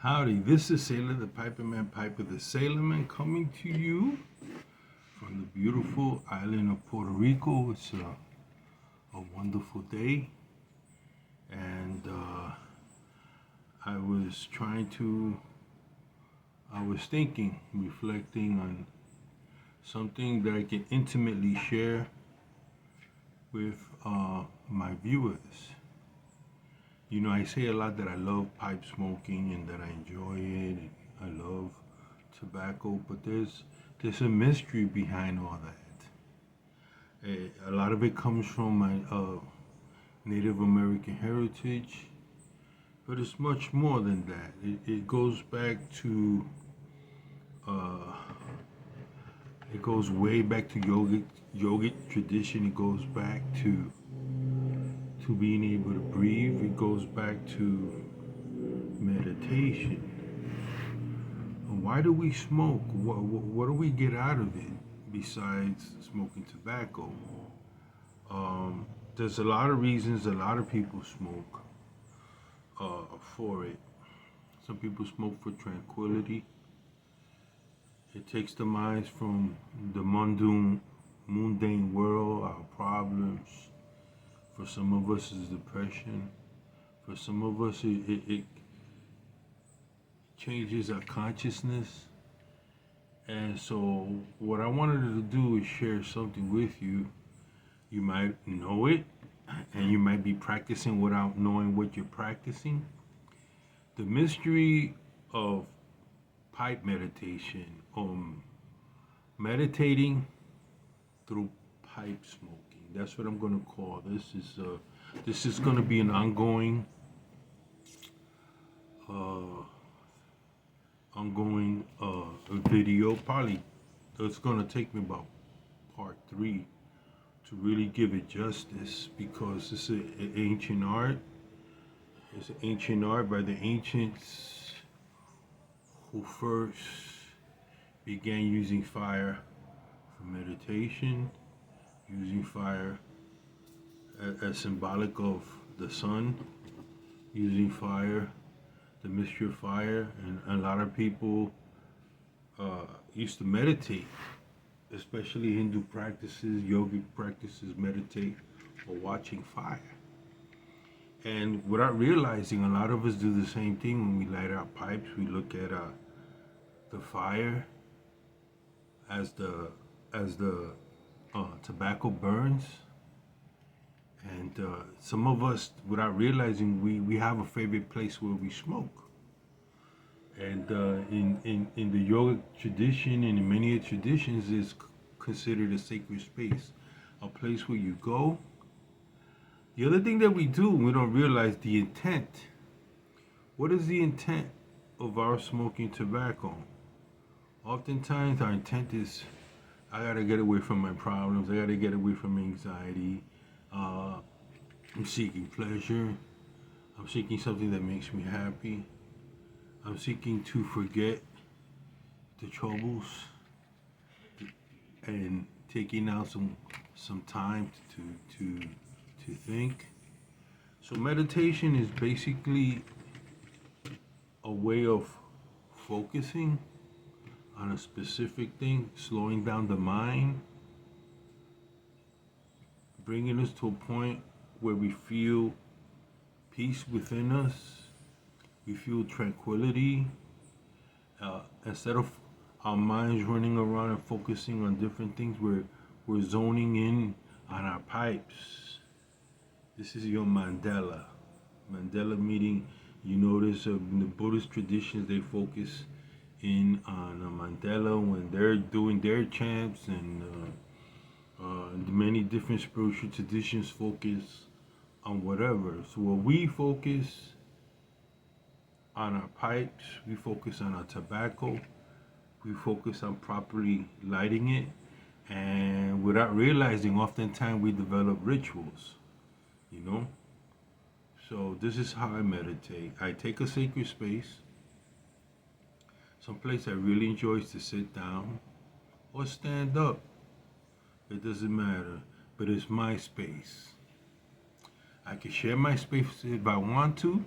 Howdy, this is Sailor the Piperman Piper the Sailorman coming to you from the beautiful island of Puerto Rico. It's a wonderful day, and I was thinking, reflecting on something that I can intimately share with my viewers. You know, I say a lot that I love pipe smoking and that I enjoy it. And I love tobacco, but there's a mystery behind all that. A lot of it comes from my Native American heritage, but it's much more than that. It goes back to uh, it goes way back to yogic tradition. It goes back to being able to breathe. It goes back to meditation. And why do we smoke? What do we get out of it besides smoking tobacco? There's a lot of reasons a lot of people smoke for it. Some people smoke for tranquility. It takes the minds from the mundane world, our problems. For some of us, it's depression. For some of us, it changes our consciousness. And so, what I wanted to do is share something with you. You might know it, and you might be practicing without knowing what you're practicing. The mystery of pipe meditation, meditating through pipe smoking. That's what I'm going to call this. This is going to be an ongoing video. Probably it's going to take me about part 3 to really give it justice, because it's an ancient art. It's an ancient art by the ancients who first began using fire for meditation, using fire as symbolic of the sun, using fire, the mystery of fire. And a lot of people used to meditate, especially Hindu practices, yogic practices, meditate or watching fire. And without realizing, a lot of us do the same thing when we light our pipes. We look at the fire as the tobacco burns, and some of us, without realizing, we have a favorite place where we smoke. And in the yoga tradition and in many traditions, it's considered a sacred space, a place where you go. The other thing that we do, we don't realize the intent. What is the intent of our smoking tobacco? Oftentimes our intent is, I gotta get away from my problems, I gotta get away from anxiety, I'm seeking pleasure, I'm seeking something that makes me happy, I'm seeking to forget the troubles and taking out some time to think. So meditation is basically a way of focusing on a specific thing, slowing down the mind, bringing us to a point where we feel peace within us, we feel tranquility, instead of our minds running around and focusing on different things, we're zoning in on our pipes. This is your mandala. Mandala meaning, you notice in the Buddhist traditions, they focus in on a mandala when they're doing their chants, and many different spiritual traditions focus on whatever. So when we focus on our pipes, we focus on our tobacco, we focus on properly lighting it, and without realizing, oftentimes we develop rituals, you know? So this is how I meditate. I take a sacred space, someplace I really enjoy to sit down or stand up. It doesn't matter, but it's my space. I can share my space if I want to,